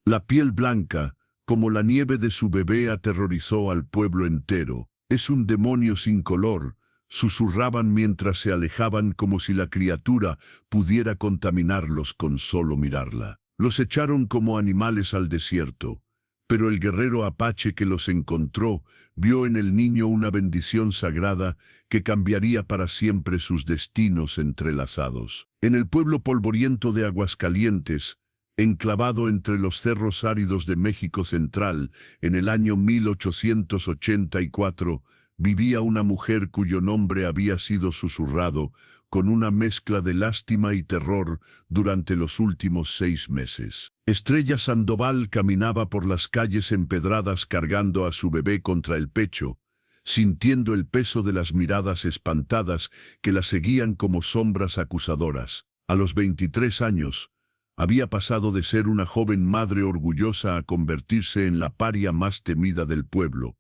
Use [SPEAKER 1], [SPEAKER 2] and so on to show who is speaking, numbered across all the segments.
[SPEAKER 1] La piel blanca, como la nieve de su bebé, aterrorizó al pueblo entero. «Es un demonio sin color», susurraban mientras se alejaban como si la criatura pudiera contaminarlos con solo mirarla. Los echaron como animales al desierto, pero el guerrero apache que los encontró vio en el niño una bendición sagrada que cambiaría para siempre sus destinos entrelazados. En el pueblo polvoriento de Aguascalientes, enclavado entre los cerros áridos de México Central, en el año 1884, vivía una mujer cuyo nombre había sido susurrado con una mezcla de lástima y terror durante los últimos 6 meses. Estrella Sandoval caminaba por las calles empedradas cargando a su bebé contra el pecho, sintiendo el peso de las miradas espantadas que la seguían como sombras acusadoras. A los 23 años, había pasado de ser una joven madre orgullosa a convertirse en la paria más temida del pueblo.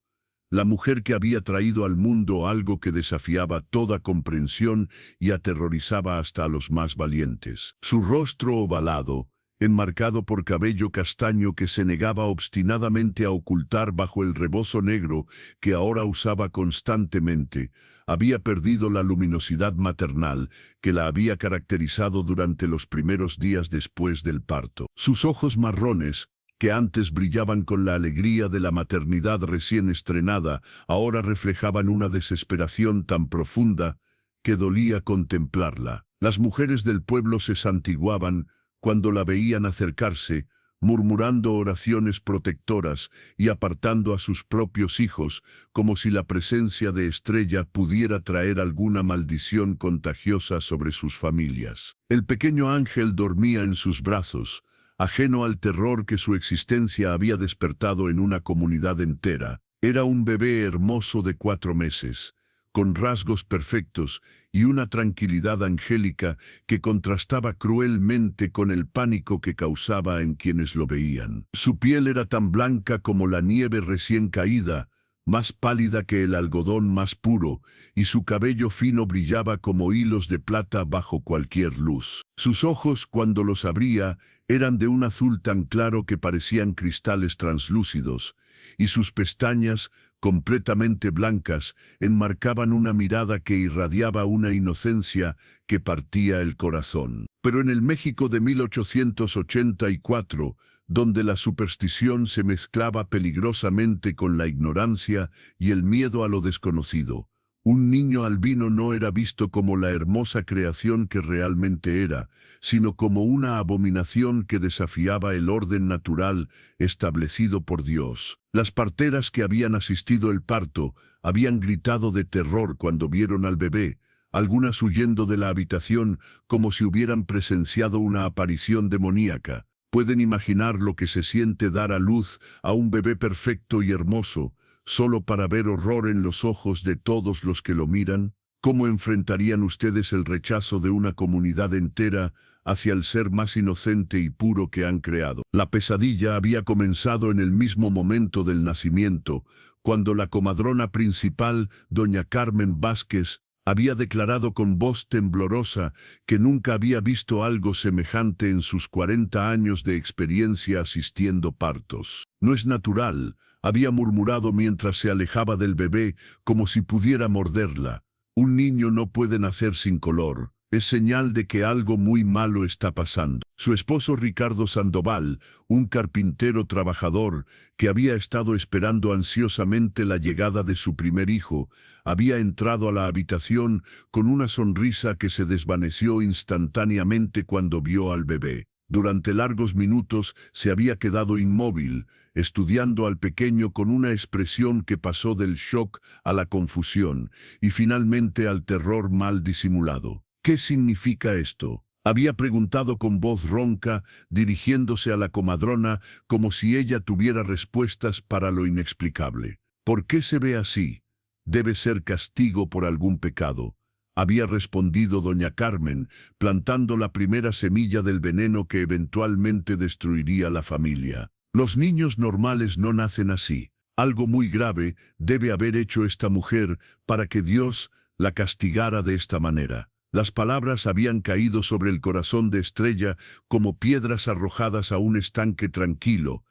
[SPEAKER 1] La mujer que había traído al mundo algo que desafiaba toda comprensión y aterrorizaba hasta a los más valientes. Su rostro ovalado, enmarcado por cabello castaño que se negaba obstinadamente a ocultar bajo el rebozo negro que ahora usaba constantemente, había perdido la luminosidad maternal que la había caracterizado durante los primeros días después del parto. Sus ojos marrones, que antes brillaban con la alegría de la maternidad recién estrenada, ahora reflejaban una desesperación tan profunda que dolía contemplarla. Las mujeres del pueblo se santiguaban cuando la veían acercarse, murmurando oraciones protectoras y apartando a sus propios hijos, como si la presencia de Estrella pudiera traer alguna maldición contagiosa sobre sus familias. El pequeño ángel dormía en sus brazos, ajeno al terror que su existencia había despertado en una comunidad entera. Era un bebé hermoso de 4 meses, con rasgos perfectos y una tranquilidad angélica que contrastaba cruelmente con el pánico que causaba en quienes lo veían. Su piel era tan blanca como la nieve recién caída, más pálida que el algodón más puro, y su cabello fino brillaba como hilos de plata bajo cualquier luz. Sus ojos, cuando los abría, eran de un azul tan claro que parecían cristales translúcidos, y sus pestañas, completamente blancas, enmarcaban una mirada que irradiaba una inocencia que partía el corazón. Pero en el México de 1884, donde la superstición se mezclaba peligrosamente con la ignorancia y el miedo a lo desconocido, un niño albino no era visto como la hermosa creación que realmente era, sino como una abominación que desafiaba el orden natural establecido por Dios. Las parteras que habían asistido al parto habían gritado de terror cuando vieron al bebé, algunas huyendo de la habitación como si hubieran presenciado una aparición demoníaca. Pueden imaginar lo que se siente dar a luz a un bebé perfecto y hermoso, solo para ver horror en los ojos de todos los que lo miran. ¿Cómo enfrentarían ustedes el rechazo de una comunidad entera hacia el ser más inocente y puro que han creado? La pesadilla había comenzado en el mismo momento del nacimiento, cuando la comadrona principal, doña Carmen Vázquez, había declarado con voz temblorosa que nunca había visto algo semejante en sus 40 años de experiencia asistiendo partos. «No es natural», había murmurado mientras se alejaba del bebé como si pudiera morderla. «Un niño no puede nacer sin color. Es señal de que algo muy malo está pasando». Su esposo Ricardo Sandoval, un carpintero trabajador que había estado esperando ansiosamente la llegada de su primer hijo, había entrado a la habitación con una sonrisa que se desvaneció instantáneamente cuando vio al bebé. Durante largos minutos se había quedado inmóvil, estudiando al pequeño con una expresión que pasó del shock a la confusión y finalmente al terror mal disimulado. «¿Qué significa esto?», había preguntado con voz ronca, dirigiéndose a la comadrona como si ella tuviera respuestas para lo inexplicable. «¿Por qué se ve así? Debe ser castigo por algún pecado», había respondido doña Carmen, plantando la primera semilla del veneno que eventualmente destruiría la familia. «Los niños normales no nacen así. Algo muy grave debe haber hecho esta mujer para que Dios la castigara de esta manera». Las palabras habían caído sobre el corazón de Estrella como piedras arrojadas a un estanque tranquilo,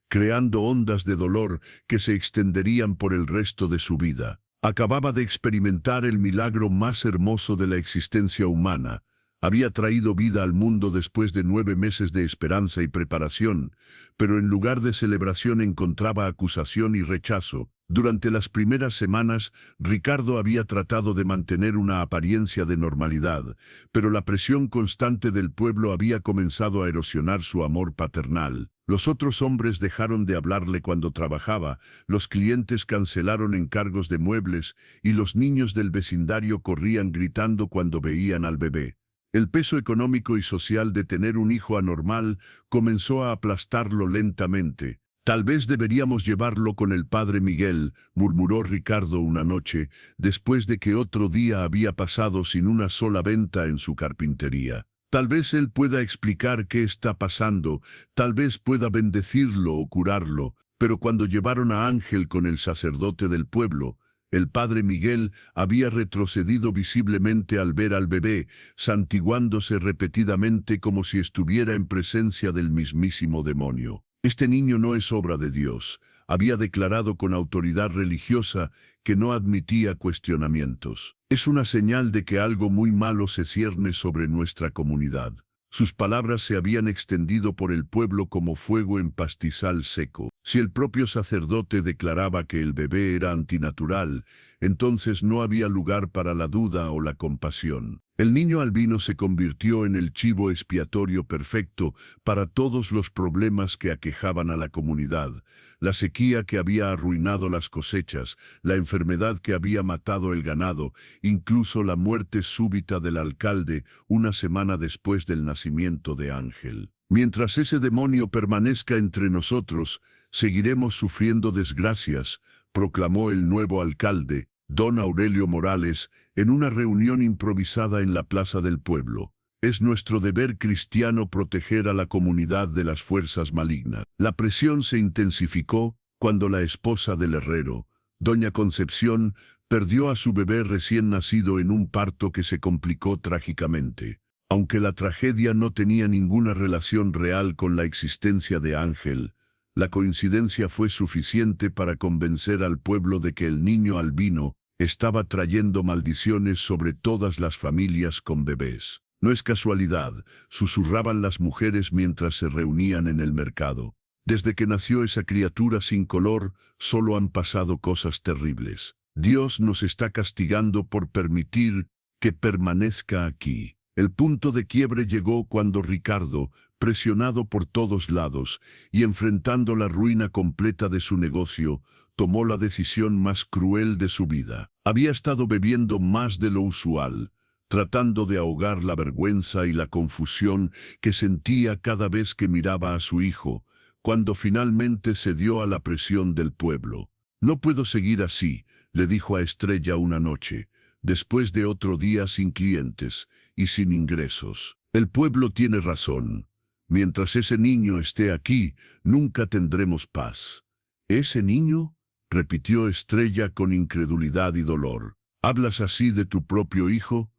[SPEAKER 1] creando ondas de dolor que se extenderían por el resto de su vida. Acababa de experimentar el milagro más hermoso de la existencia humana. Había traído vida al mundo después de 9 meses de esperanza y preparación, pero en lugar de celebración encontraba acusación y rechazo. Durante las primeras semanas, Ricardo había tratado de mantener una apariencia de normalidad, pero la presión constante del pueblo había comenzado a erosionar su amor paternal. Los otros hombres dejaron de hablarle cuando trabajaba, los clientes cancelaron encargos de muebles y los niños del vecindario corrían gritando cuando veían al bebé. El peso económico y social de tener un hijo anormal comenzó a aplastarlo lentamente. «Tal vez deberíamos llevarlo con el padre Miguel», murmuró Ricardo una noche, después de que otro día había pasado sin una sola venta en su carpintería. «Tal vez él pueda explicar qué está pasando, tal vez pueda bendecirlo o curarlo». Pero cuando llevaron a Ángel con el sacerdote del pueblo, el padre Miguel había retrocedido visiblemente al ver al bebé, santiguándose repetidamente como si estuviera en presencia del mismísimo demonio. «Este niño no es obra de Dios», había declarado con autoridad religiosa que no admitía cuestionamientos. «Es una señal de que algo muy malo se cierne sobre nuestra comunidad». Sus palabras se habían extendido por el pueblo como fuego en pastizal seco. Si el propio sacerdote declaraba que el bebé era antinatural, entonces no había lugar para la duda o la compasión. El niño albino se convirtió en el chivo expiatorio perfecto para todos los problemas que aquejaban a la comunidad. La sequía que había arruinado las cosechas, la enfermedad que había matado el ganado, incluso la muerte súbita del alcalde una semana después del nacimiento de Ángel. «Mientras ese demonio permanezca entre nosotros, seguiremos sufriendo desgracias», proclamó el nuevo alcalde, don Aurelio Morales, en una reunión improvisada en la plaza del pueblo. «Es nuestro deber cristiano proteger a la comunidad de las fuerzas malignas». La presión se intensificó cuando la esposa del herrero, doña Concepción, perdió a su bebé recién nacido en un parto que se complicó trágicamente. Aunque la tragedia no tenía ninguna relación real con la existencia de Ángel, la coincidencia fue suficiente para convencer al pueblo de que el niño albino estaba trayendo maldiciones sobre todas las familias con bebés. «No es casualidad», susurraban las mujeres mientras se reunían en el mercado. «Desde que nació esa criatura sin color, solo han pasado cosas terribles. Dios nos está castigando por permitir que permanezca aquí». El punto de quiebre llegó cuando Ricardo, presionado por todos lados y enfrentando la ruina completa de su negocio, tomó la decisión más cruel de su vida. Había estado bebiendo más de lo usual, tratando de ahogar la vergüenza y la confusión que sentía cada vez que miraba a su hijo, cuando finalmente cedió a la presión del pueblo. «No puedo seguir así», le dijo a Estrella una noche, después de otro día sin clientes y sin ingresos. «El pueblo tiene razón. Mientras ese niño esté aquí, nunca tendremos paz». «¿Ese niño?», repitió Estrella con incredulidad y dolor. «¿Hablas así de tu propio hijo?».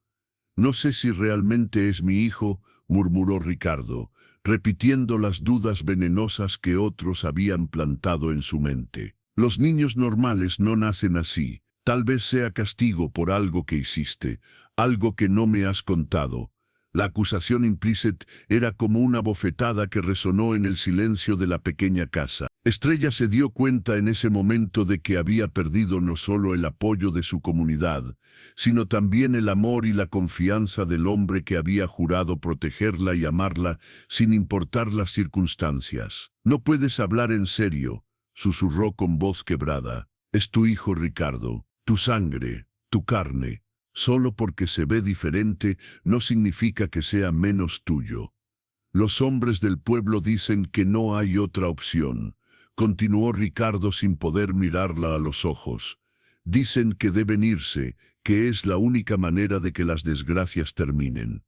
[SPEAKER 1] «No sé si realmente es mi hijo», murmuró Ricardo, repitiendo las dudas venenosas que otros habían plantado en su mente. «Los niños normales no nacen así. Tal vez sea castigo por algo que hiciste, algo que no me has contado». La acusación implícita era como una bofetada que resonó en el silencio de la pequeña casa. Estrella se dio cuenta en ese momento de que había perdido no solo el apoyo de su comunidad, sino también el amor y la confianza del hombre que había jurado protegerla y amarla sin importar las circunstancias. «No puedes hablar en serio», susurró con voz quebrada. «Es tu hijo Ricardo, tu sangre, tu carne. Solo porque se ve diferente no significa que sea menos tuyo. Los hombres del pueblo dicen que no hay otra opción», continuó Ricardo sin poder mirarla a los ojos. «Dicen que deben irse, que es la única manera de que las desgracias terminen».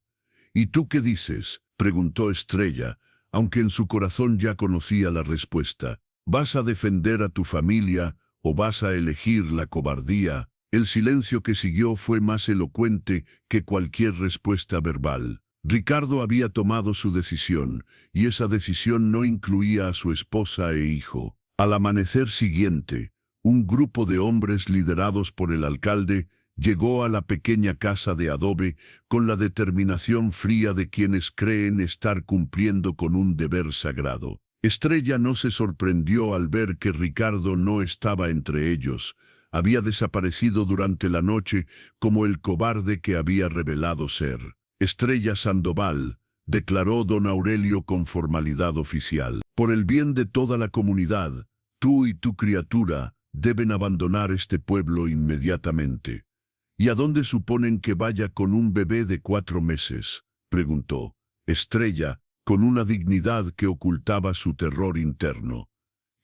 [SPEAKER 1] «¿Y tú qué dices?», preguntó Estrella, aunque en su corazón ya conocía la respuesta. «¿Vas a defender a tu familia o vas a elegir la cobardía?». El silencio que siguió fue más elocuente que cualquier respuesta verbal. Ricardo había tomado su decisión, y esa decisión no incluía a su esposa e hijo. Al amanecer siguiente, un grupo de hombres liderados por el alcalde llegó a la pequeña casa de adobe con la determinación fría de quienes creen estar cumpliendo con un deber sagrado. Estrella no se sorprendió al ver que Ricardo no estaba entre ellos. Había desaparecido durante la noche como el cobarde que había revelado ser. Estrella Sandoval, declaró don Aurelio con formalidad oficial. Por el bien de toda la comunidad, tú y tu criatura deben abandonar este pueblo inmediatamente. ¿Y a dónde suponen que vaya con un bebé de 4 meses?, preguntó Estrella, con una dignidad que ocultaba su terror interno.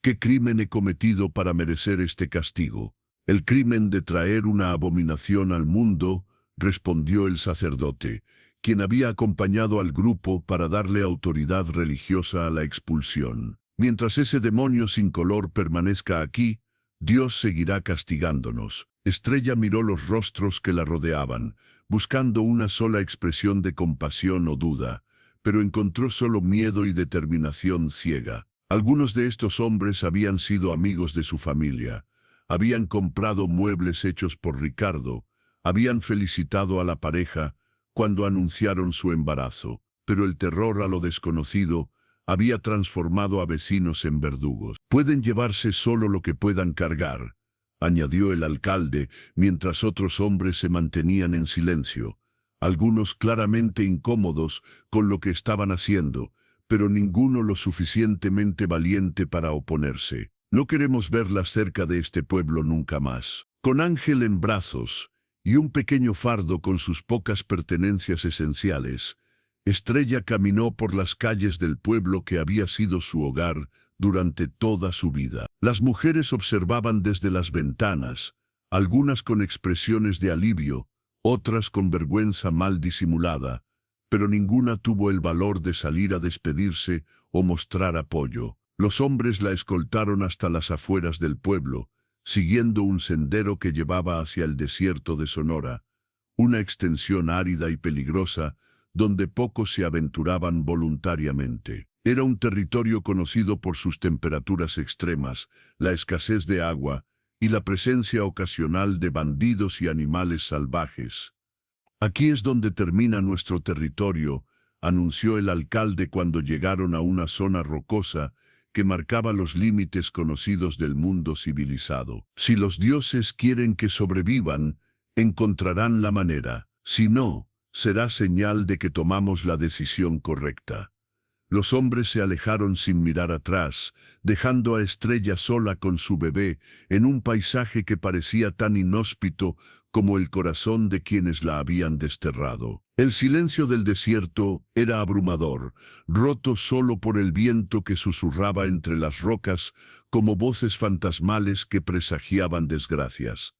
[SPEAKER 1] ¿Qué crimen he cometido para merecer este castigo? El crimen de traer una abominación al mundo, respondió el sacerdote, quien había acompañado al grupo para darle autoridad religiosa a la expulsión. Mientras ese demonio sin color permanezca aquí, Dios seguirá castigándonos. Estrella miró los rostros que la rodeaban, buscando una sola expresión de compasión o duda, pero encontró solo miedo y determinación ciega. Algunos de estos hombres habían sido amigos de su familia, habían comprado muebles hechos por Ricardo, habían felicitado a la pareja cuando anunciaron su embarazo, pero el terror a lo desconocido había transformado a vecinos en verdugos. Pueden llevarse solo lo que puedan cargar, añadió el alcalde, mientras otros hombres se mantenían en silencio, algunos claramente incómodos con lo que estaban haciendo, pero ninguno lo suficientemente valiente para oponerse. No queremos verla cerca de este pueblo nunca más. Con Ángel en brazos y un pequeño fardo con sus pocas pertenencias esenciales, Estrella caminó por las calles del pueblo que había sido su hogar durante toda su vida. Las mujeres observaban desde las ventanas, algunas con expresiones de alivio, otras con vergüenza mal disimulada, pero ninguna tuvo el valor de salir a despedirse o mostrar apoyo. Los hombres la escoltaron hasta las afueras del pueblo, siguiendo un sendero que llevaba hacia el desierto de Sonora, una extensión árida y peligrosa donde pocos se aventuraban voluntariamente. Era un territorio conocido por sus temperaturas extremas, la escasez de agua y la presencia ocasional de bandidos y animales salvajes. Aquí es donde termina nuestro territorio, anunció el alcalde cuando llegaron a una zona rocosa que marcaba los límites conocidos del mundo civilizado. Si los dioses quieren que sobrevivan, encontrarán la manera. Si no, será señal de que tomamos la decisión correcta. Los hombres se alejaron sin mirar atrás, dejando a Estrella sola con su bebé en un paisaje que parecía tan inhóspito como el corazón de quienes la habían desterrado. El silencio del desierto era abrumador, roto solo por el viento que susurraba entre las rocas como voces fantasmales que presagiaban desgracias.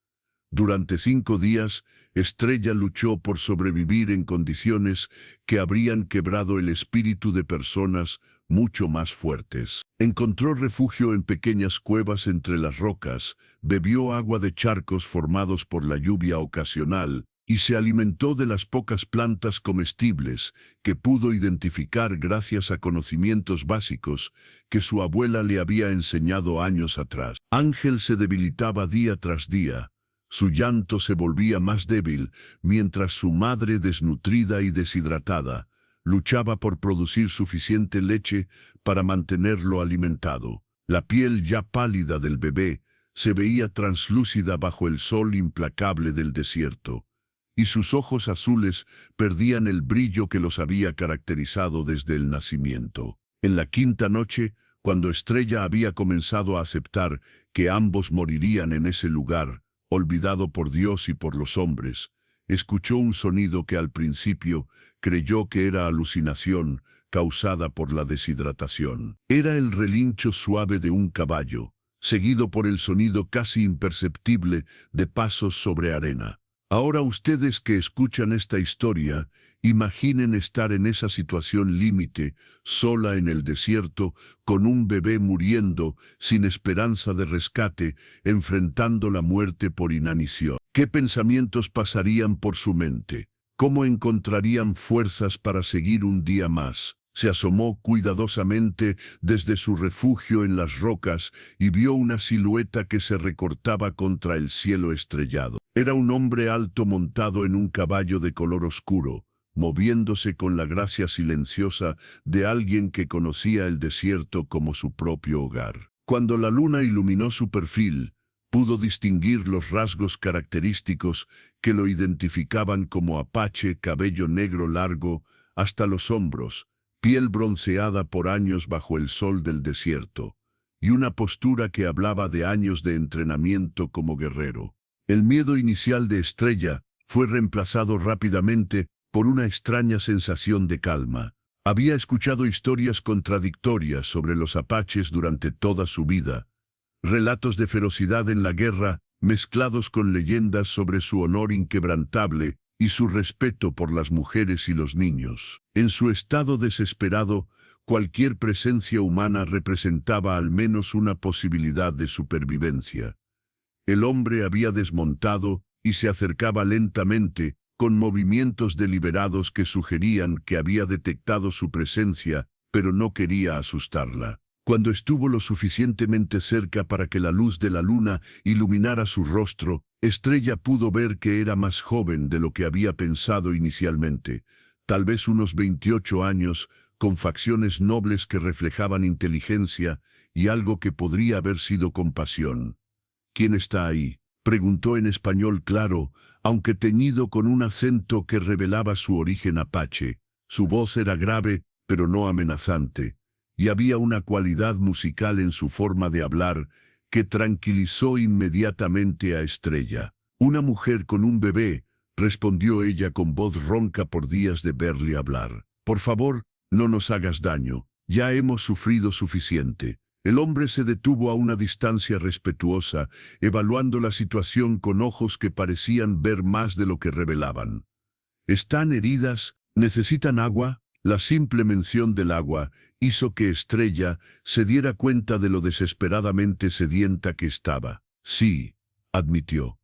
[SPEAKER 1] Durante 5 días, Estrella luchó por sobrevivir en condiciones que habrían quebrado el espíritu de personas mucho más fuertes. Encontró refugio en pequeñas cuevas entre las rocas, bebió agua de charcos formados por la lluvia ocasional y se alimentó de las pocas plantas comestibles que pudo identificar gracias a conocimientos básicos que su abuela le había enseñado años atrás. Ángel se debilitaba día tras día. Su llanto se volvía más débil, mientras su madre, desnutrida y deshidratada, luchaba por producir suficiente leche para mantenerlo alimentado. La piel ya pálida del bebé se veía translúcida bajo el sol implacable del desierto, y sus ojos azules perdían el brillo que los había caracterizado desde el nacimiento. En la 5ª noche, cuando Estrella había comenzado a aceptar que ambos morirían en ese lugar, olvidado por Dios y por los hombres, escuchó un sonido que al principio creyó que era alucinación causada por la deshidratación. Era el relincho suave de un caballo, seguido por el sonido casi imperceptible de pasos sobre arena. Ahora ustedes que escuchan esta historia, imaginen estar en esa situación límite, sola en el desierto, con un bebé muriendo, sin esperanza de rescate, enfrentando la muerte por inanición. ¿Qué pensamientos pasarían por su mente? ¿Cómo encontrarían fuerzas para seguir un día más? Se asomó cuidadosamente desde su refugio en las rocas y vio una silueta que se recortaba contra el cielo estrellado. Era un hombre alto montado en un caballo de color oscuro, moviéndose con la gracia silenciosa de alguien que conocía el desierto como su propio hogar. Cuando la luna iluminó su perfil, pudo distinguir los rasgos característicos que lo identificaban como apache, cabello negro largo hasta los hombros, piel bronceada por años bajo el sol del desierto, y una postura que hablaba de años de entrenamiento como guerrero. El miedo inicial de Estrella fue reemplazado rápidamente por una extraña sensación de calma. Había escuchado historias contradictorias sobre los apaches durante toda su vida, relatos de ferocidad en la guerra mezclados con leyendas sobre su honor inquebrantable y su respeto por las mujeres y los niños. En su estado desesperado, cualquier presencia humana representaba al menos una posibilidad de supervivencia. El hombre había desmontado y se acercaba lentamente, con movimientos deliberados que sugerían que había detectado su presencia, pero no quería asustarla. Cuando estuvo lo suficientemente cerca para que la luz de la luna iluminara su rostro, Estrella pudo ver que era más joven de lo que había pensado inicialmente, tal vez unos 28 años, con facciones nobles que reflejaban inteligencia y algo que podría haber sido compasión. ¿Quién está ahí?, preguntó en español claro, aunque teñido con un acento que revelaba su origen apache. Su voz era grave, pero no amenazante, y había una cualidad musical en su forma de hablar que tranquilizó inmediatamente a Estrella. «Una mujer con un bebé», respondió ella con voz ronca por días de verle hablar. «Por favor, no nos hagas daño, ya hemos sufrido suficiente». El hombre se detuvo a una distancia respetuosa, evaluando la situación con ojos que parecían ver más de lo que revelaban. «¿Están heridas? ¿Necesitan agua?» La simple mención del agua hizo que Estrella se diera cuenta de lo desesperadamente sedienta que estaba. «Sí», admitió.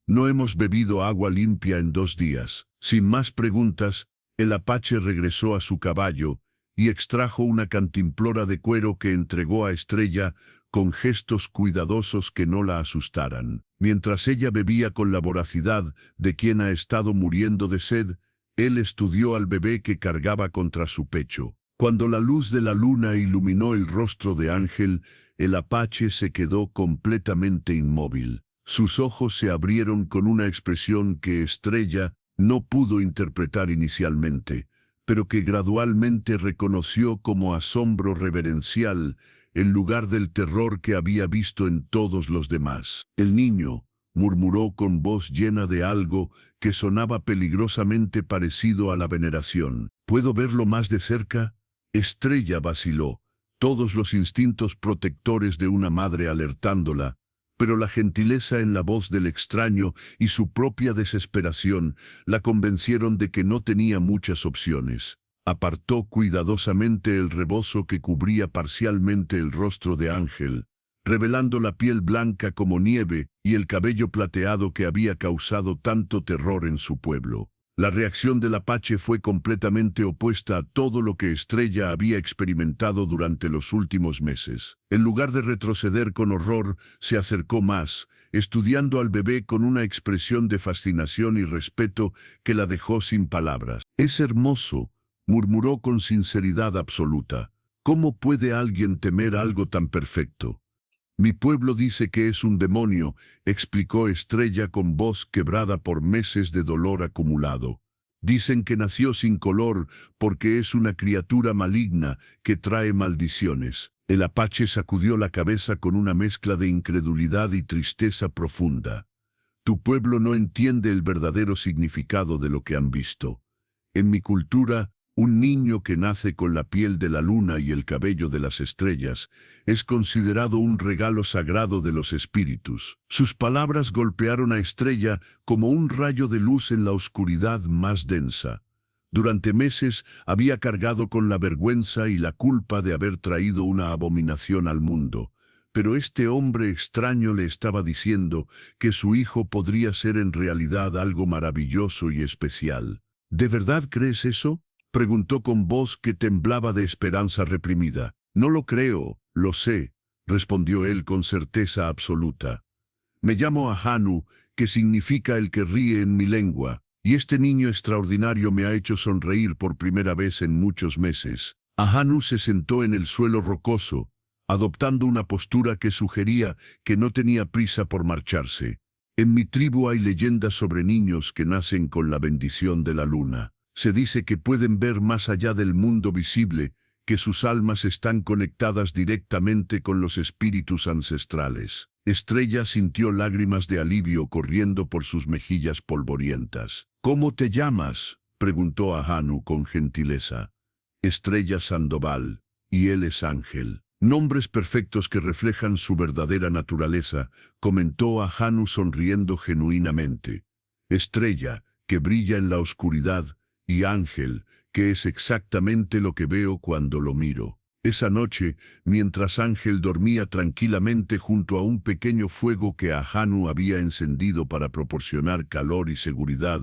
[SPEAKER 1] «No hemos bebido agua limpia en 2 días». Sin más preguntas, el apache regresó a su caballo y extrajo una cantimplora de cuero que entregó a Estrella con gestos cuidadosos que no la asustaran. Mientras ella bebía con la voracidad de quien ha estado muriendo de sed, él estudió al bebé que cargaba contra su pecho. Cuando la luz de la luna iluminó el rostro de Ángel, el apache se quedó completamente inmóvil. Sus ojos se abrieron con una expresión que Estrella no pudo interpretar inicialmente, pero que gradualmente reconoció como asombro reverencial en lugar del terror que había visto en todos los demás. «El niño», murmuró con voz llena de algo que sonaba peligrosamente parecido a la veneración. «¿Puedo verlo más de cerca?» Estrella vaciló, todos los instintos protectores de una madre alertándola, pero la gentileza en la voz del extraño y su propia desesperación la convencieron de que no tenía muchas opciones. Apartó cuidadosamente el rebozo que cubría parcialmente el rostro de Ángel, revelando la piel blanca como nieve y el cabello plateado que había causado tanto terror en su pueblo. La reacción del apache fue completamente opuesta a todo lo que Estrella había experimentado durante los últimos meses. En lugar de retroceder con horror, se acercó más, estudiando al bebé con una expresión de fascinación y respeto que la dejó sin palabras. «Es hermoso», murmuró con sinceridad absoluta. «¿Cómo puede alguien temer algo tan perfecto?» «Mi pueblo dice que es un demonio», explicó Estrella con voz quebrada por meses de dolor acumulado. «Dicen que nació sin color porque es una criatura maligna que trae maldiciones». El apache sacudió la cabeza con una mezcla de incredulidad y tristeza profunda. «Tu pueblo no entiende el verdadero significado de lo que han visto. En mi cultura, Un niño que nace con la piel de la luna y el cabello de las estrellas es considerado un regalo sagrado de los espíritus. Sus palabras golpearon a Estrella como un rayo de luz en la oscuridad más densa. Durante meses había cargado con la vergüenza y la culpa de haber traído una abominación al mundo. Pero este hombre extraño le estaba diciendo que su hijo podría ser en realidad algo maravilloso y especial. ¿De verdad crees eso?, preguntó con voz que temblaba de esperanza reprimida. No lo creo, lo sé, respondió él con certeza absoluta. Me llamo Ahanu, que significa el que ríe en mi lengua, y este niño extraordinario me ha hecho sonreír por primera vez en muchos meses. Ahanu se sentó en el suelo rocoso, adoptando una postura que sugería que no tenía prisa por marcharse. En mi tribu hay leyendas sobre niños que nacen con la bendición de la luna. Se dice que pueden ver más allá del mundo visible, que sus almas están conectadas directamente con los espíritus ancestrales. Estrella sintió lágrimas de alivio corriendo por sus mejillas polvorientas. ¿Cómo te llamas?, preguntó Ahanu con gentileza. Estrella Sandoval, y él es Ángel. Nombres perfectos que reflejan su verdadera naturaleza, comentó Ahanu sonriendo genuinamente. Estrella, que brilla en la oscuridad, y Ángel, que es exactamente lo que veo cuando lo miro. Esa noche, mientras Ángel dormía tranquilamente junto a un pequeño fuego que Ahanu había encendido para proporcionar calor y seguridad,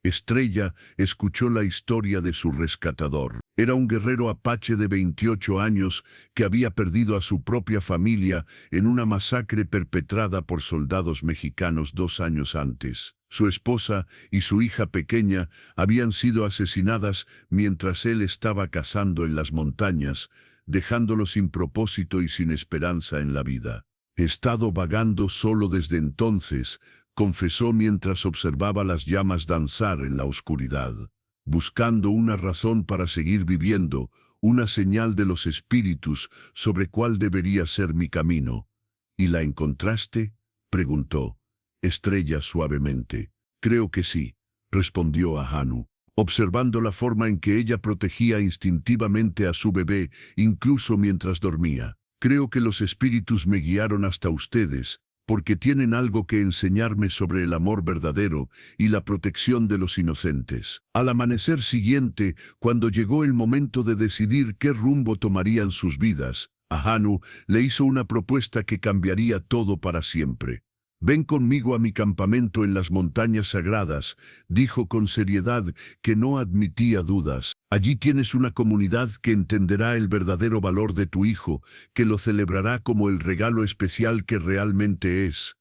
[SPEAKER 1] Estrella escuchó la historia de su rescatador. Era un guerrero apache de 28 años que había perdido a su propia familia en una masacre perpetrada por soldados mexicanos 2 años antes. Su esposa y su hija pequeña habían sido asesinadas mientras él estaba cazando en las montañas, dejándolo sin propósito y sin esperanza en la vida. He estado vagando solo desde entonces, confesó mientras observaba las llamas danzar en la oscuridad, buscando una razón para seguir viviendo, una señal de los espíritus sobre cuál debería ser mi camino. ¿Y la encontraste?, preguntó Estrella suavemente. Creo que sí, respondió Ahanu, observando la forma en que ella protegía instintivamente a su bebé, incluso mientras dormía. Creo que los espíritus me guiaron hasta ustedes, porque tienen algo que enseñarme sobre el amor verdadero y la protección de los inocentes. Al amanecer siguiente, cuando llegó el momento de decidir qué rumbo tomarían sus vidas, Ahanu le hizo una propuesta que cambiaría todo para siempre. «Ven conmigo a mi campamento en las montañas sagradas», dijo con seriedad que no admitía dudas. «Allí tienes una comunidad que entenderá el verdadero valor de tu hijo, que lo celebrará como el regalo especial que realmente es».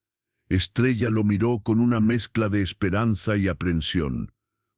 [SPEAKER 1] Estrella lo miró con una mezcla de esperanza y aprensión.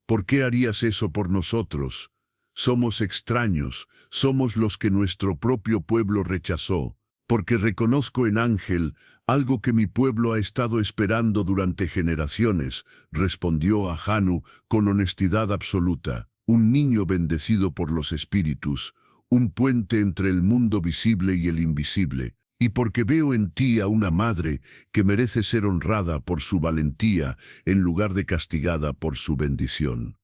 [SPEAKER 1] «¿Por qué harías eso por nosotros? Somos extraños, somos los que nuestro propio pueblo rechazó. Porque reconozco en Ángel algo que mi pueblo ha estado esperando durante generaciones», respondió Ahanu con honestidad absoluta. «Un niño bendecido por los espíritus, un puente entre el mundo visible y el invisible. Y porque veo en ti a una madre que merece ser honrada por su valentía en lugar de castigada por su bendición».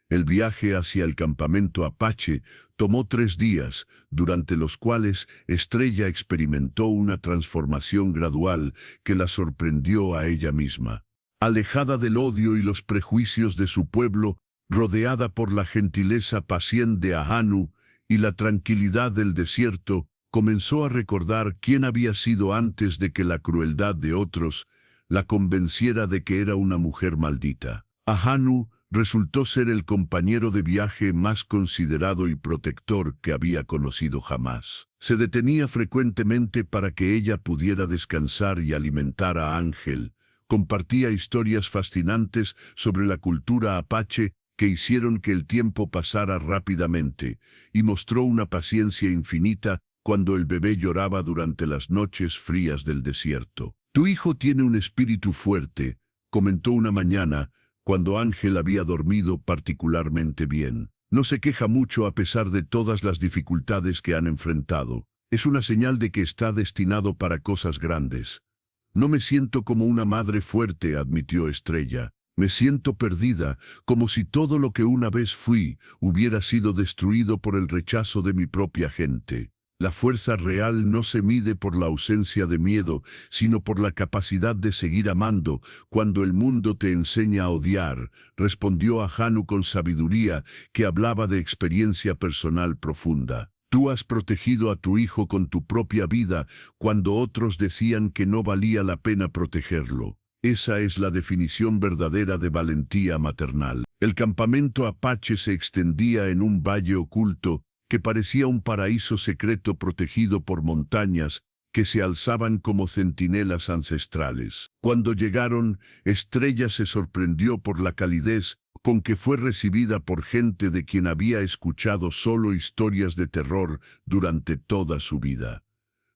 [SPEAKER 1] El viaje hacia el campamento apache tomó 3 días, durante los cuales Estrella experimentó una transformación gradual que la sorprendió a ella misma. Alejada del odio y los prejuicios de su pueblo, rodeada por la gentileza paciente de Ahanu y la tranquilidad del desierto, comenzó a recordar quién había sido antes de que la crueldad de otros la convenciera de que era una mujer maldita. Ahanu resultó ser el compañero de viaje más considerado y protector que había conocido jamás. Se detenía frecuentemente para que ella pudiera descansar y alimentar a Ángel. Compartía historias fascinantes sobre la cultura apache que hicieron que el tiempo pasara rápidamente, y mostró una paciencia infinita cuando el bebé lloraba durante las noches frías del desierto. «Tu hijo tiene un espíritu fuerte», comentó una mañana, cuando Ángel había dormido particularmente bien. «No se queja mucho a pesar de todas las dificultades que han enfrentado. Es una señal de que está destinado para cosas grandes». «No me siento como una madre fuerte», admitió Estrella. Me siento perdida, como si todo lo que una vez fui hubiera sido destruido por el rechazo de mi propia gente. La fuerza real no se mide por la ausencia de miedo, sino por la capacidad de seguir amando cuando el mundo te enseña a odiar, respondió Ahanu con sabiduría que hablaba de experiencia personal profunda. Tú has protegido a tu hijo con tu propia vida cuando otros decían que no valía la pena protegerlo. Esa es la definición verdadera de valentía maternal. El campamento apache se extendía en un valle oculto que parecía un paraíso secreto protegido por montañas que se alzaban como centinelas ancestrales. Cuando llegaron, Estrella se sorprendió por la calidez con que fue recibida por gente de quien había escuchado solo historias de terror durante toda su vida.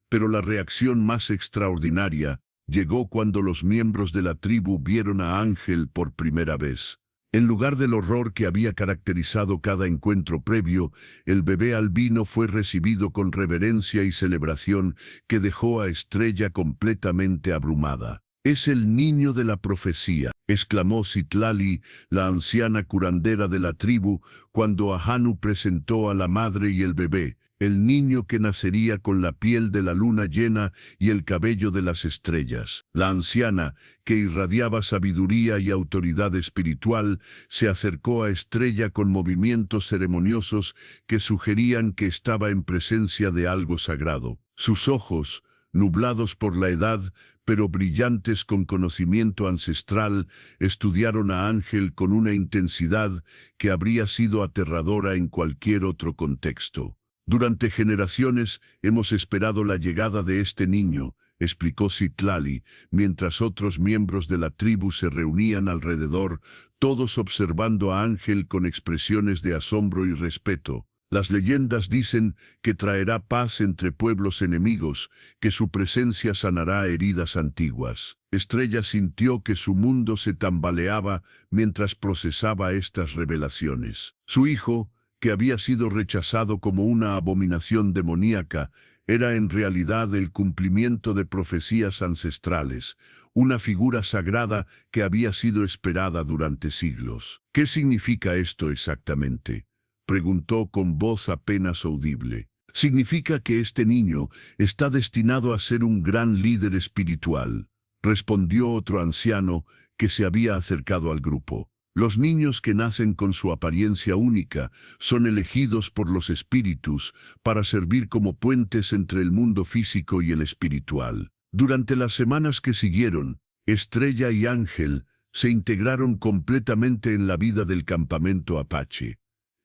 [SPEAKER 1] Pero la reacción más extraordinaria llegó cuando los miembros de la tribu vieron a Ángel por primera vez. En lugar del horror que había caracterizado cada encuentro previo, el bebé albino fue recibido con reverencia y celebración que dejó a Estrella completamente abrumada. «Es el niño de la profecía», exclamó Citlali, la anciana curandera de la tribu, cuando Ahanu presentó a la madre y el bebé, el niño que nacería con la piel de la luna llena y el cabello de las estrellas. La anciana, que irradiaba sabiduría y autoridad espiritual, se acercó a Estrella con movimientos ceremoniosos que sugerían que estaba en presencia de algo sagrado. Sus ojos, nublados por la edad, pero brillantes con conocimiento ancestral, estudiaron a Ángel con una intensidad que habría sido aterradora en cualquier otro contexto. «Durante generaciones hemos esperado la llegada de este niño», explicó Citlali, mientras otros miembros de la tribu se reunían alrededor, todos observando a Ángel con expresiones de asombro y respeto. «Las leyendas dicen que traerá paz entre pueblos enemigos, que su presencia sanará heridas antiguas». Estrella sintió que su mundo se tambaleaba mientras procesaba estas revelaciones. Su hijo, que había sido rechazado como una abominación demoníaca, era en realidad el cumplimiento de profecías ancestrales, una figura sagrada que había sido esperada durante siglos. «¿Qué significa esto exactamente?», preguntó con voz apenas audible. «Significa que este niño está destinado a ser un gran líder espiritual», respondió otro anciano que se había acercado al grupo. «Los niños que nacen con su apariencia única son elegidos por los espíritus para servir como puentes entre el mundo físico y el espiritual». Durante las semanas que siguieron, Estrella y Ángel se integraron completamente en la vida del campamento apache.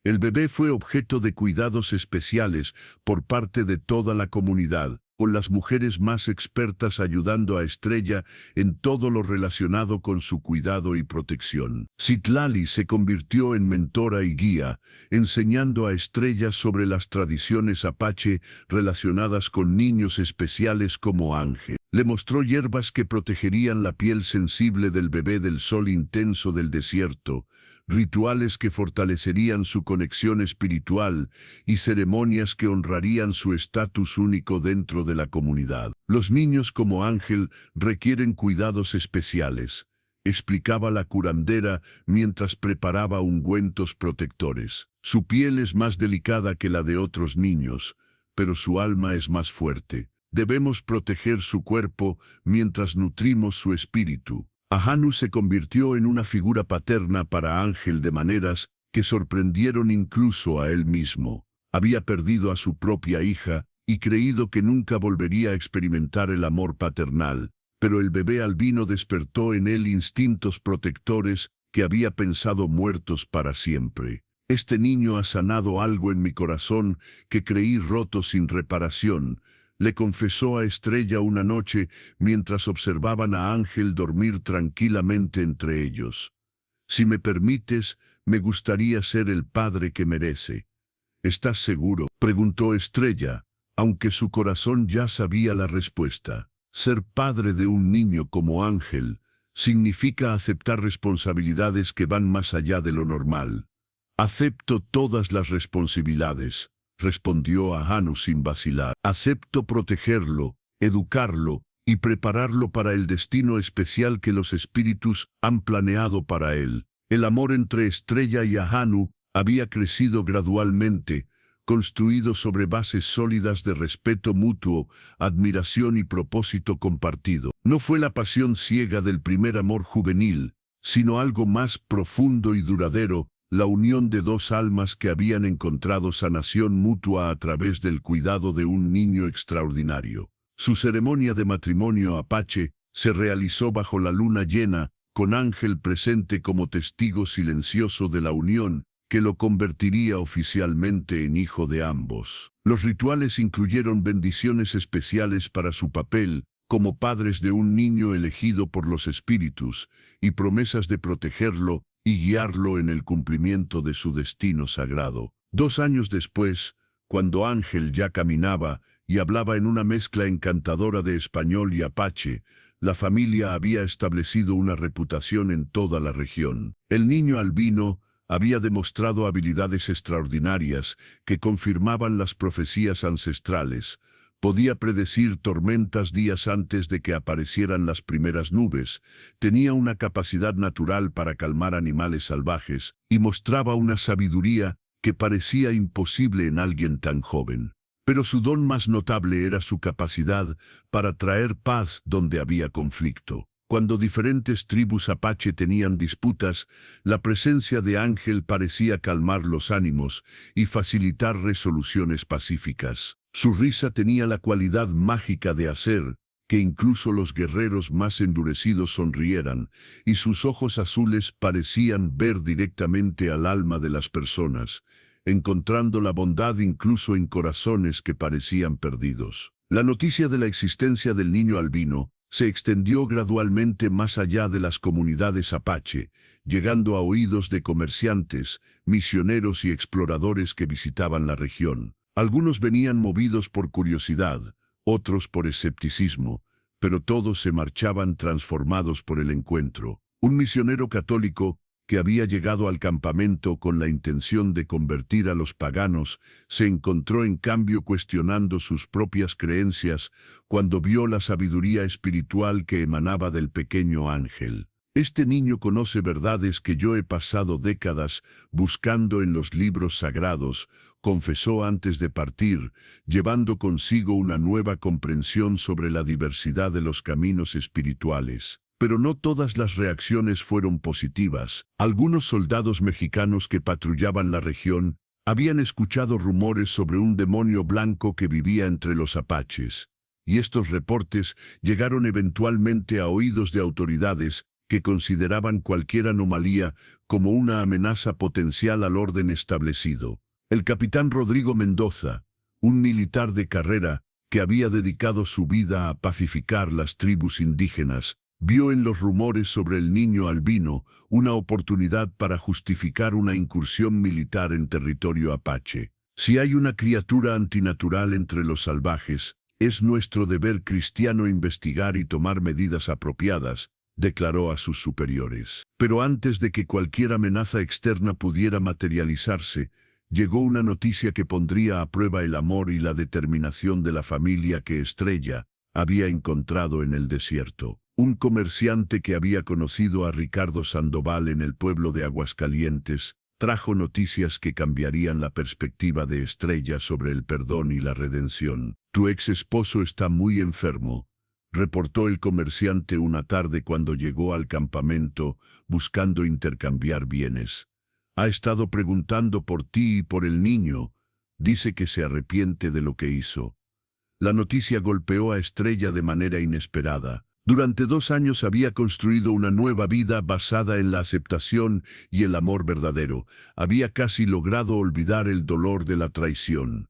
[SPEAKER 1] El bebé fue objeto de cuidados especiales por parte de toda la comunidad, con las mujeres más expertas ayudando a Estrella en todo lo relacionado con su cuidado y protección. Citlali se convirtió en mentora y guía, enseñando a Estrella sobre las tradiciones apache relacionadas con niños especiales como Ángel. Le mostró hierbas que protegerían la piel sensible del bebé del sol intenso del desierto, rituales que fortalecerían su conexión espiritual y ceremonias que honrarían su estatus único dentro de la comunidad. «Los niños como Ángel requieren cuidados especiales», explicaba la curandera mientras preparaba ungüentos protectores. «Su piel es más delicada que la de otros niños, pero su alma es más fuerte. Debemos proteger su cuerpo mientras nutrimos su espíritu». Ahanu se convirtió en una figura paterna para Ángel de maneras que sorprendieron incluso a él mismo. Había perdido a su propia hija y creído que nunca volvería a experimentar el amor paternal, pero el bebé albino despertó en él instintos protectores que había pensado muertos para siempre. «Este niño ha sanado algo en mi corazón que creí roto sin reparación», le confesó a Estrella una noche mientras observaban a Ángel dormir tranquilamente entre ellos. «Si me permites, me gustaría ser el padre que merece». «¿Estás seguro?», preguntó Estrella, aunque su corazón ya sabía la respuesta. Ser padre de un niño como Ángel significa aceptar responsabilidades que van más allá de lo normal. «Acepto todas las responsabilidades», respondió Ahanu sin vacilar. «Acepto protegerlo, educarlo y prepararlo para el destino especial que los espíritus han planeado para él. El amor entre Estrella y Ahanu había crecido gradualmente, construido sobre bases sólidas de respeto mutuo, admiración y propósito compartido. No fue la pasión ciega del primer amor juvenil, sino algo más profundo y duradero, la unión de dos almas que habían encontrado sanación mutua a través del cuidado de un niño extraordinario. Su ceremonia de matrimonio apache se realizó bajo la luna llena, con Ángel presente como testigo silencioso de la unión, que lo convertiría oficialmente en hijo de ambos. Los rituales incluyeron bendiciones especiales para su papel, como padres de un niño elegido por los espíritus, y promesas de protegerlo y guiarlo en el cumplimiento de su destino sagrado. 2 años después, cuando Ángel ya caminaba y hablaba en una mezcla encantadora de español y apache, la familia había establecido una reputación en toda la región. El niño albino había demostrado habilidades extraordinarias que confirmaban las profecías ancestrales. Podía predecir tormentas días antes de que aparecieran las primeras nubes, tenía una capacidad natural para calmar animales salvajes y mostraba una sabiduría que parecía imposible en alguien tan joven. Pero su don más notable era su capacidad para traer paz donde había conflicto. Cuando diferentes tribus apache tenían disputas, la presencia de Ángel parecía calmar los ánimos y facilitar resoluciones pacíficas. Su risa tenía la cualidad mágica de hacer que incluso los guerreros más endurecidos sonrieran, y sus ojos azules parecían ver directamente al alma de las personas, encontrando la bondad incluso en corazones que parecían perdidos. La noticia de la existencia del niño albino se extendió gradualmente más allá de las comunidades apache, llegando a oídos de comerciantes, misioneros y exploradores que visitaban la región. Algunos venían movidos por curiosidad, otros por escepticismo, pero todos se marchaban transformados por el encuentro. Un misionero católico, que había llegado al campamento con la intención de convertir a los paganos, se encontró en cambio cuestionando sus propias creencias cuando vio la sabiduría espiritual que emanaba del pequeño Ángel. Este niño conoce verdades que yo he pasado décadas buscando en los libros sagrados, confesó antes de partir, llevando consigo una nueva comprensión sobre la diversidad de los caminos espirituales. Pero no todas las reacciones fueron positivas. Algunos soldados mexicanos que patrullaban la región habían escuchado rumores sobre un demonio blanco que vivía entre los apaches, y estos reportes llegaron eventualmente a oídos de autoridades que consideraban cualquier anomalía como una amenaza potencial al orden establecido. El capitán Rodrigo Mendoza, un militar de carrera que había dedicado su vida a pacificar las tribus indígenas, vio en los rumores sobre el niño albino una oportunidad para justificar una incursión militar en territorio apache. Si hay una criatura antinatural entre los salvajes, es nuestro deber cristiano investigar y tomar medidas apropiadas, declaró a sus superiores. Pero antes de que cualquier amenaza externa pudiera materializarse, llegó una noticia que pondría a prueba el amor y la determinación de la familia que Estrella había encontrado en el desierto. Un comerciante que había conocido a Ricardo Sandoval en el pueblo de Aguascalientes trajo noticias que cambiarían la perspectiva de Estrella sobre el perdón y la redención. Tu ex esposo está muy enfermo, reportó el comerciante una tarde cuando llegó al campamento buscando intercambiar bienes. Ha estado preguntando por ti y por el niño. Dice que se arrepiente de lo que hizo. La noticia golpeó a Estrella de manera inesperada. Durante 2 años había construido una nueva vida basada en la aceptación y el amor verdadero. Había casi logrado olvidar el dolor de la traición.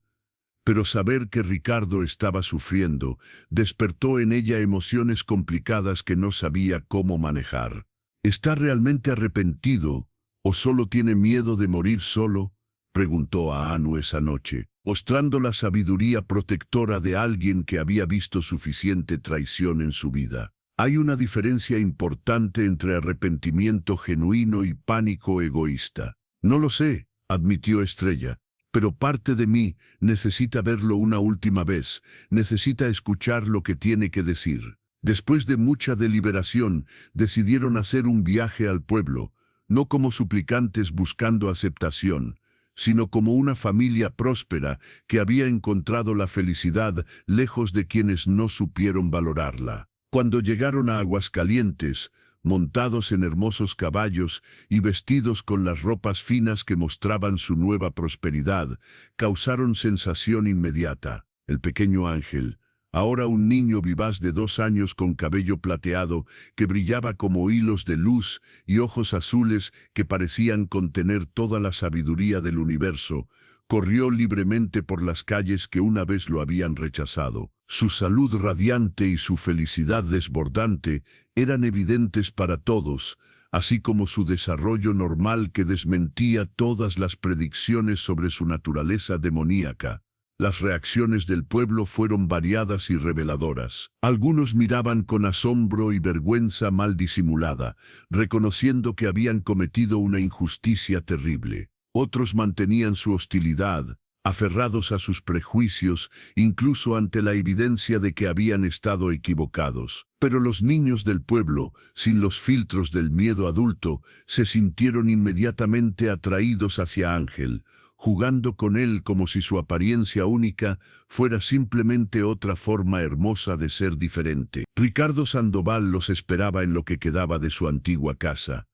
[SPEAKER 1] Pero saber que Ricardo estaba sufriendo despertó en ella emociones complicadas que no sabía cómo manejar. ¿Está realmente arrepentido o solo tiene miedo de morir solo?, preguntó a Anu esa noche, mostrando la sabiduría protectora de alguien que había visto suficiente traición en su vida. Hay una diferencia importante entre arrepentimiento genuino y pánico egoísta. No lo sé, admitió Estrella, pero parte de mí necesita verlo una última vez, necesita escuchar lo que tiene que decir. Después de mucha deliberación, decidieron hacer un viaje al pueblo, no como suplicantes buscando aceptación, sino como una familia próspera que había encontrado la felicidad lejos de quienes no supieron valorarla. Cuando llegaron a Aguascalientes, montados en hermosos caballos y vestidos con las ropas finas que mostraban su nueva prosperidad, causaron sensación inmediata. El pequeño Ángel, ahora un niño vivaz de 2 años con cabello plateado que brillaba como hilos de luz y ojos azules que parecían contener toda la sabiduría del universo, corrió libremente por las calles que una vez lo habían rechazado. Su salud radiante y su felicidad desbordante eran evidentes para todos, así como su desarrollo normal que desmentía todas las predicciones sobre su naturaleza demoníaca. Las reacciones del pueblo fueron variadas y reveladoras. Algunos miraban con asombro y vergüenza mal disimulada, reconociendo que habían cometido una injusticia terrible. Otros mantenían su hostilidad, aferrados a sus prejuicios, incluso ante la evidencia de que habían estado equivocados. Pero los niños del pueblo, sin los filtros del miedo adulto, se sintieron inmediatamente atraídos hacia Ángel, jugando con él como si su apariencia única fuera simplemente otra forma hermosa de ser diferente. Ricardo Sandoval los esperaba en lo que quedaba de su antigua casa,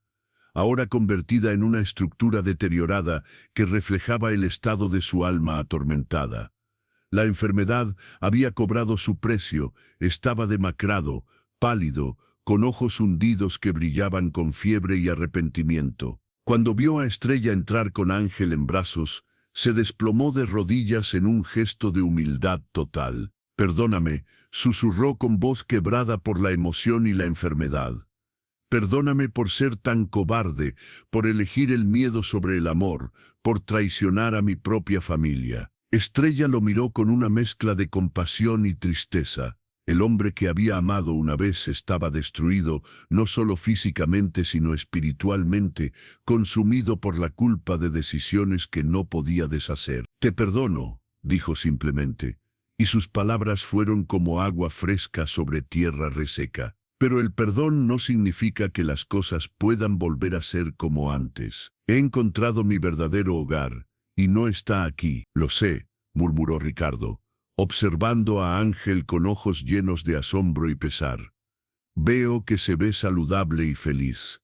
[SPEAKER 1] ahora convertida en una estructura deteriorada que reflejaba el estado de su alma atormentada. La enfermedad había cobrado su precio, estaba demacrado, pálido, con ojos hundidos que brillaban con fiebre y arrepentimiento. Cuando vio a Estrella entrar con Ángel en brazos, se desplomó de rodillas en un gesto de humildad total. «Perdóname», susurró con voz quebrada por la emoción y la enfermedad. «Perdóname por ser tan cobarde, por elegir el miedo sobre el amor, por traicionar a mi propia familia». Estrella lo miró con una mezcla de compasión y tristeza. El hombre que había amado una vez estaba destruido, no solo físicamente sino espiritualmente, consumido por la culpa de decisiones que no podía deshacer. «Te perdono», dijo simplemente, y sus palabras fueron como agua fresca sobre tierra reseca. Pero el perdón no significa que las cosas puedan volver a ser como antes. «He encontrado mi verdadero hogar, y no está aquí». «Lo sé», murmuró Ricardo, observando a Ángel con ojos llenos de asombro y pesar. «Veo que se ve saludable y feliz.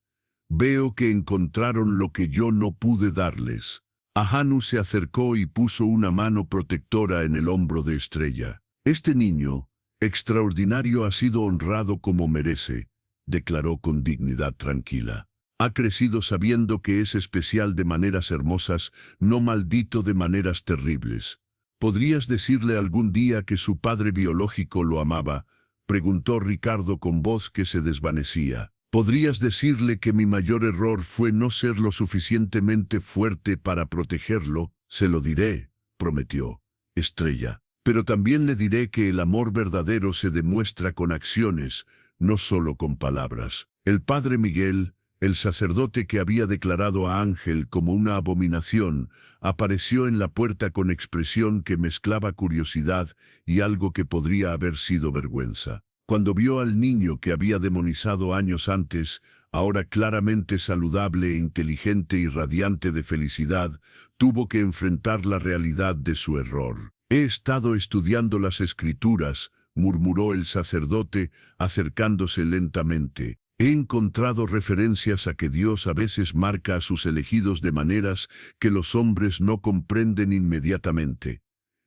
[SPEAKER 1] Veo que encontraron lo que yo no pude darles». Ahanu se acercó y puso una mano protectora en el hombro de Estrella. «Este niño, extraordinario, ha sido honrado como merece», declaró con dignidad tranquila. «Ha crecido sabiendo que es especial de maneras hermosas, no maldito de maneras terribles». «¿Podrías decirle algún día que su padre biológico lo amaba?», preguntó Ricardo con voz que se desvanecía. «¿Podrías decirle que mi mayor error fue no ser lo suficientemente fuerte para protegerlo?». «Se lo diré», prometió Estrella. «Pero también le diré que el amor verdadero se demuestra con acciones, no solo con palabras». El padre Miguel, el sacerdote que había declarado a Ángel como una abominación, apareció en la puerta con expresión que mezclaba curiosidad y algo que podría haber sido vergüenza. Cuando vio al niño que había demonizado años antes, ahora claramente saludable, inteligente y radiante de felicidad, tuvo que enfrentar la realidad de su error. «He estado estudiando las Escrituras», murmuró el sacerdote, acercándose lentamente. «He encontrado referencias a que Dios a veces marca a sus elegidos de maneras que los hombres no comprenden inmediatamente».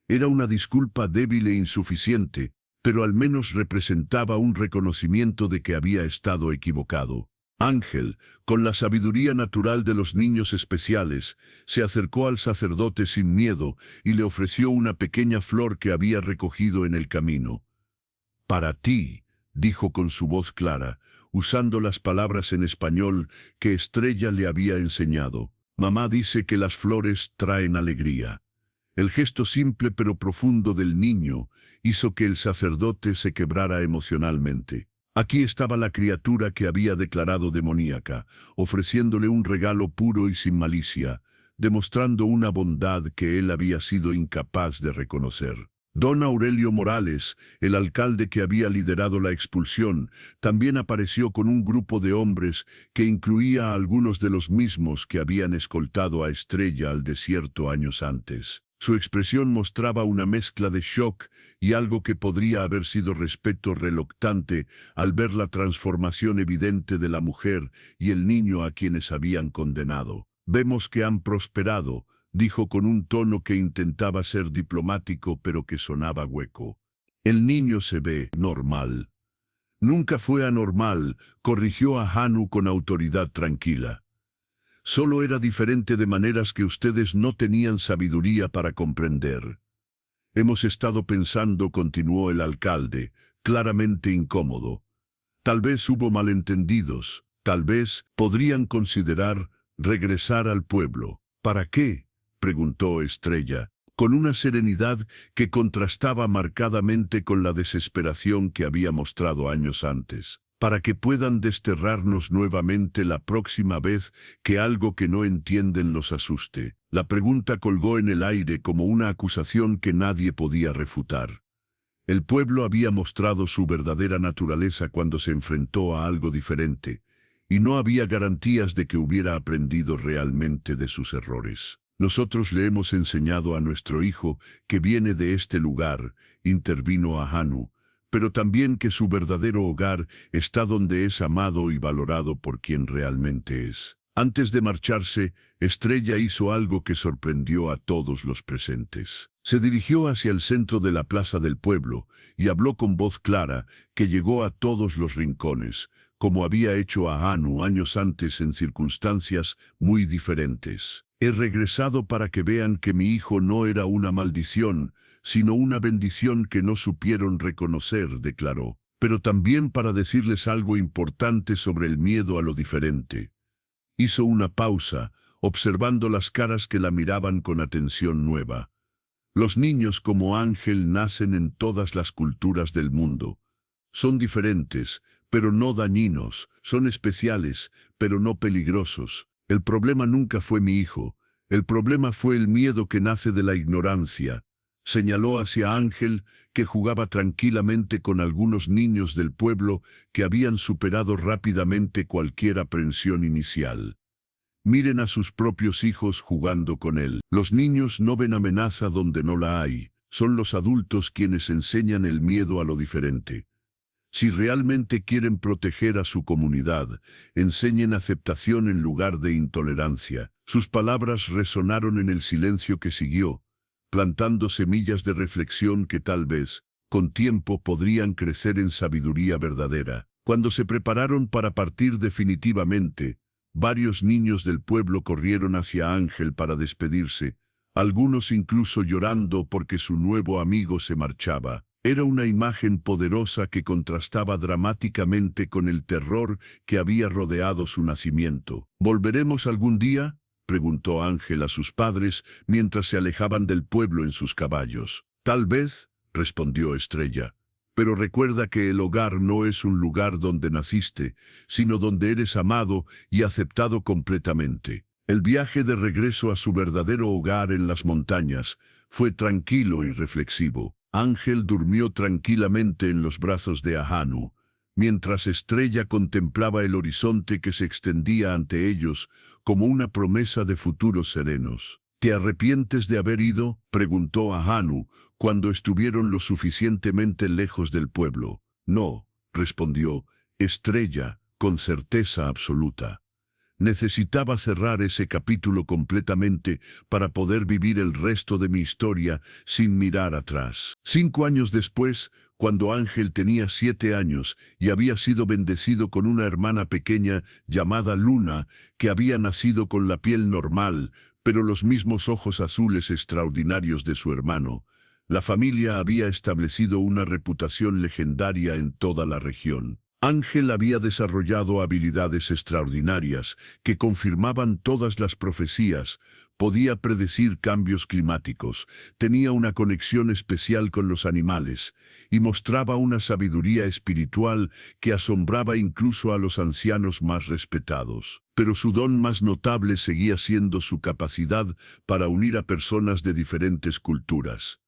[SPEAKER 1] Era una disculpa débil e insuficiente, pero al menos representaba un reconocimiento de que había estado equivocado. Ángel, con la sabiduría natural de los niños especiales, se acercó al sacerdote sin miedo y le ofreció una pequeña flor que había recogido en el camino. «Para ti», dijo con su voz clara, usando las palabras en español que Estrella le había enseñado. «Mamá dice que las flores traen alegría». El gesto simple pero profundo del niño hizo que el sacerdote se quebrara emocionalmente. Aquí estaba la criatura que había declarado demoníaca, ofreciéndole un regalo puro y sin malicia, demostrando una bondad que él había sido incapaz de reconocer. Don Aurelio Morales, el alcalde que había liderado la expulsión, también apareció con un grupo de hombres que incluía a algunos de los mismos que habían escoltado a Estrella al desierto años antes. Su expresión mostraba una mezcla de shock y algo que podría haber sido respeto reluctante al ver la transformación evidente de la mujer y el niño a quienes habían condenado. «Vemos que han prosperado», dijo con un tono que intentaba ser diplomático pero que sonaba hueco. «El niño se ve normal». «Nunca fue anormal», corrigió a Hanu con autoridad tranquila. «Solo era diferente de maneras que ustedes no tenían sabiduría para comprender». «Hemos estado pensando», continuó el alcalde, claramente incómodo. «Tal vez hubo malentendidos, tal vez podrían considerar regresar al pueblo». «¿Para qué?», preguntó Estrella, con una serenidad que contrastaba marcadamente con la desesperación que había mostrado años antes. «Para que puedan desterrarnos nuevamente la próxima vez que algo que no entienden los asuste». La pregunta colgó en el aire como una acusación que nadie podía refutar. El pueblo había mostrado su verdadera naturaleza cuando se enfrentó a algo diferente, y no había garantías de que hubiera aprendido realmente de sus errores. «Nosotros le hemos enseñado a nuestro hijo que viene de este lugar», intervino a Hanu, «pero también que su verdadero hogar está donde es amado y valorado por quien realmente es». Antes de marcharse, Estrella hizo algo que sorprendió a todos los presentes. Se dirigió hacia el centro de la plaza del pueblo y habló con voz clara que llegó a todos los rincones, como había hecho a Hanu años antes en circunstancias muy diferentes. «He regresado para que vean que mi hijo no era una maldición, sino una bendición que no supieron reconocer», declaró. «Pero también para decirles algo importante sobre el miedo a lo diferente». Hizo una pausa, observando las caras que la miraban con atención nueva. «Los niños como Ángel nacen en todas las culturas del mundo. Son diferentes, pero no dañinos, son especiales, pero no peligrosos. El problema nunca fue mi hijo, el problema fue el miedo que nace de la ignorancia». Señaló hacia Ángel, que jugaba tranquilamente con algunos niños del pueblo que habían superado rápidamente cualquier aprensión inicial. «Miren a sus propios hijos jugando con él. Los niños no ven amenaza donde no la hay, son los adultos quienes enseñan el miedo a lo diferente. Si realmente quieren proteger a su comunidad, enseñen aceptación en lugar de intolerancia». Sus palabras resonaron en el silencio que siguió, plantando semillas de reflexión que tal vez, con tiempo, podrían crecer en sabiduría verdadera. Cuando se prepararon para partir definitivamente, varios niños del pueblo corrieron hacia Ángel para despedirse, algunos incluso llorando porque su nuevo amigo se marchaba. Era una imagen poderosa que contrastaba dramáticamente con el terror que había rodeado su nacimiento. «¿Volveremos algún día?», preguntó Ángel a sus padres mientras se alejaban del pueblo en sus caballos. «Tal vez», respondió Estrella, «pero recuerda que el hogar no es un lugar donde naciste, sino donde eres amado y aceptado completamente». El viaje de regreso a su verdadero hogar en las montañas fue tranquilo y reflexivo. Ángel durmió tranquilamente en los brazos de Hanu, mientras Estrella contemplaba el horizonte que se extendía ante ellos como una promesa de futuros serenos. «¿Te arrepientes de haber ido?», preguntó a Hanu cuando estuvieron lo suficientemente lejos del pueblo. «No», respondió Estrella con certeza absoluta. «Necesitaba cerrar ese capítulo completamente para poder vivir el resto de mi historia sin mirar atrás». 5 años después, cuando Ángel tenía 7 años y había sido bendecido con una hermana pequeña llamada Luna, que había nacido con la piel normal, pero los mismos ojos azules extraordinarios de su hermano, la familia había establecido una reputación legendaria en toda la región. Ángel había desarrollado habilidades extraordinarias que confirmaban todas las profecías, podía predecir cambios climáticos, tenía una conexión especial con los animales y mostraba una sabiduría espiritual que asombraba incluso a los ancianos más respetados. Pero su don más notable seguía siendo su capacidad para unir a personas de diferentes culturas.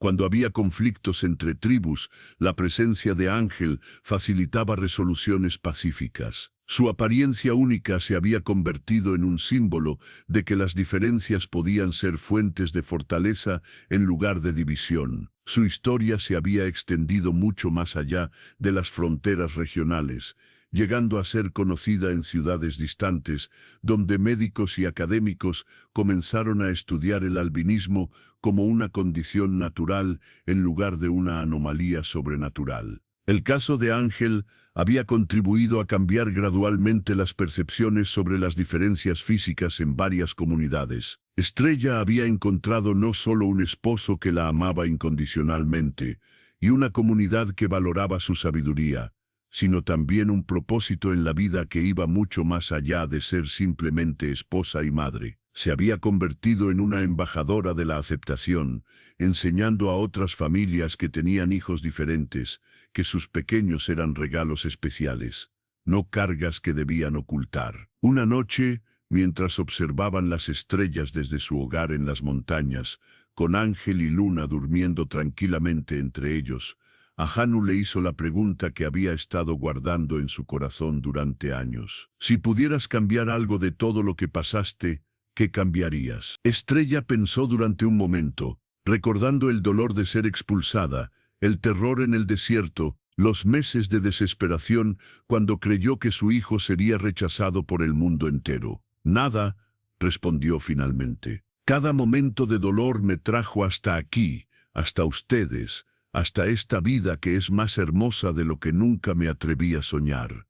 [SPEAKER 1] Cuando había conflictos entre tribus, la presencia de Ángel facilitaba resoluciones pacíficas. Su apariencia única se había convertido en un símbolo de que las diferencias podían ser fuentes de fortaleza en lugar de división. Su historia se había extendido mucho más allá de las fronteras regionales, llegando a ser conocida en ciudades distantes, donde médicos y académicos comenzaron a estudiar el albinismo como una condición natural en lugar de una anomalía sobrenatural. El caso de Ángel había contribuido a cambiar gradualmente las percepciones sobre las diferencias físicas en varias comunidades. Estrella había encontrado no solo un esposo que la amaba incondicionalmente y una comunidad que valoraba su sabiduría, sino también un propósito en la vida que iba mucho más allá de ser simplemente esposa y madre. Se había convertido en una embajadora de la aceptación, enseñando a otras familias que tenían hijos diferentes, que sus pequeños eran regalos especiales, no cargas que debían ocultar. Una noche, mientras observaban las estrellas desde su hogar en las montañas, con Ángel y Luna durmiendo tranquilamente entre ellos, Ahanu le hizo la pregunta que había estado guardando en su corazón durante años. Si pudieras cambiar algo de todo lo que pasaste, ¿qué cambiarías? Estrella pensó durante un momento, recordando el dolor de ser expulsada, el terror en el desierto, los meses de desesperación cuando creyó que su hijo sería rechazado por el mundo entero. Nada, respondió finalmente. Cada momento de dolor me trajo hasta aquí, hasta ustedes, hasta esta vida que es más hermosa de lo que nunca me atreví a soñar.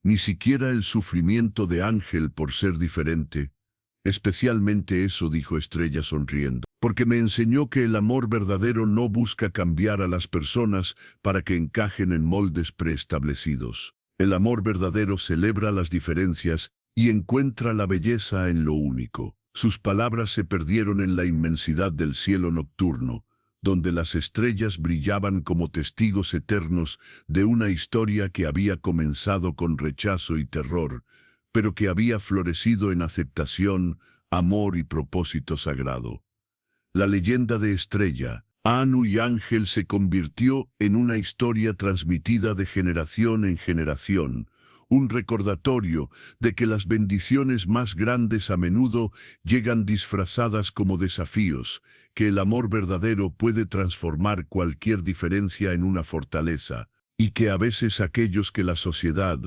[SPEAKER 1] Ni siquiera el sufrimiento de Ángel por ser diferente. Especialmente eso, dijo Estrella sonriendo, porque me enseñó que el amor verdadero no busca cambiar a las personas para que encajen en moldes preestablecidos. El amor verdadero celebra las diferencias y encuentra la belleza en lo único. Sus palabras se perdieron en la inmensidad del cielo nocturno, donde las estrellas brillaban como testigos eternos de una historia que había comenzado con rechazo y terror, pero que había florecido en aceptación, amor y propósito sagrado. La leyenda de Estrella, Anu y Ángel se convirtió en una historia transmitida de generación en generación, un recordatorio de que las bendiciones más grandes a menudo llegan disfrazadas como desafíos, que el amor verdadero puede transformar cualquier diferencia en una fortaleza, y que a veces aquellos que la sociedad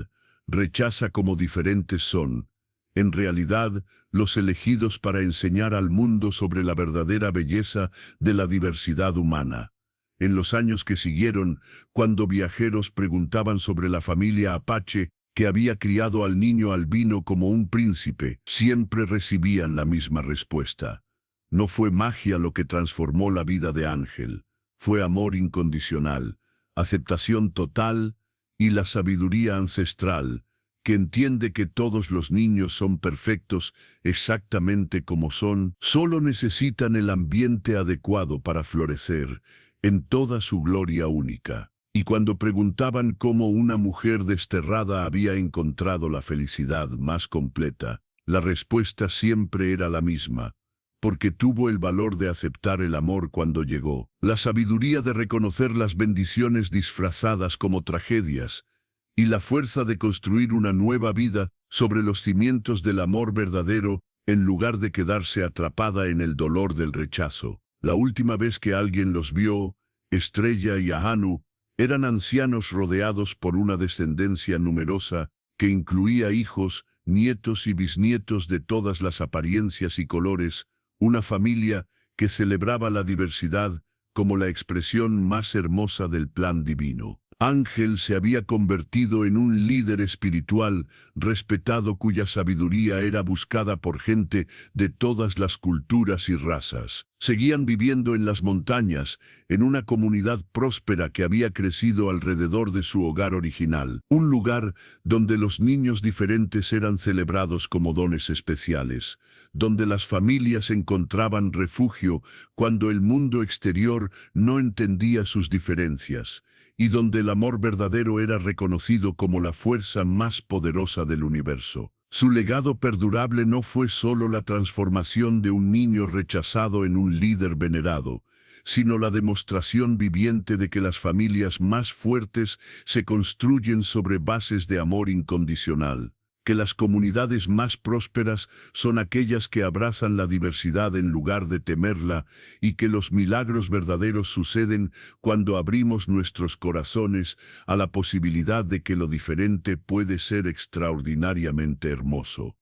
[SPEAKER 1] rechaza como diferentes son, en realidad, los elegidos para enseñar al mundo sobre la verdadera belleza de la diversidad humana. En los años que siguieron, cuando viajeros preguntaban sobre la familia Apache, que había criado al niño albino como un príncipe, siempre recibían la misma respuesta. No fue magia lo que transformó la vida de Ángel, fue amor incondicional, aceptación total y la sabiduría ancestral, que entiende que todos los niños son perfectos exactamente como son, solo necesitan el ambiente adecuado para florecer en toda su gloria única. Y cuando preguntaban cómo una mujer desterrada había encontrado la felicidad más completa, la respuesta siempre era la misma, porque tuvo el valor de aceptar el amor cuando llegó, la sabiduría de reconocer las bendiciones disfrazadas como tragedias, y la fuerza de construir una nueva vida sobre los cimientos del amor verdadero, en lugar de quedarse atrapada en el dolor del rechazo. La última vez que alguien los vio, Estrella y Ahanu, eran ancianos rodeados por una descendencia numerosa que incluía hijos, nietos y bisnietos de todas las apariencias y colores, una familia que celebraba la diversidad como la expresión más hermosa del plan divino. Ángel se había convertido en un líder espiritual respetado cuya sabiduría era buscada por gente de todas las culturas y razas. Seguían viviendo en las montañas, en una comunidad próspera que había crecido alrededor de su hogar original, un lugar donde los niños diferentes eran celebrados como dones especiales, donde las familias encontraban refugio cuando el mundo exterior no entendía sus diferencias, y donde el amor verdadero era reconocido como la fuerza más poderosa del universo. Su legado perdurable no fue solo la transformación de un niño rechazado en un líder venerado, sino la demostración viviente de que las familias más fuertes se construyen sobre bases de amor incondicional, que las comunidades más prósperas son aquellas que abrazan la diversidad en lugar de temerla y que los milagros verdaderos suceden cuando abrimos nuestros corazones a la posibilidad de que lo diferente puede ser extraordinariamente hermoso.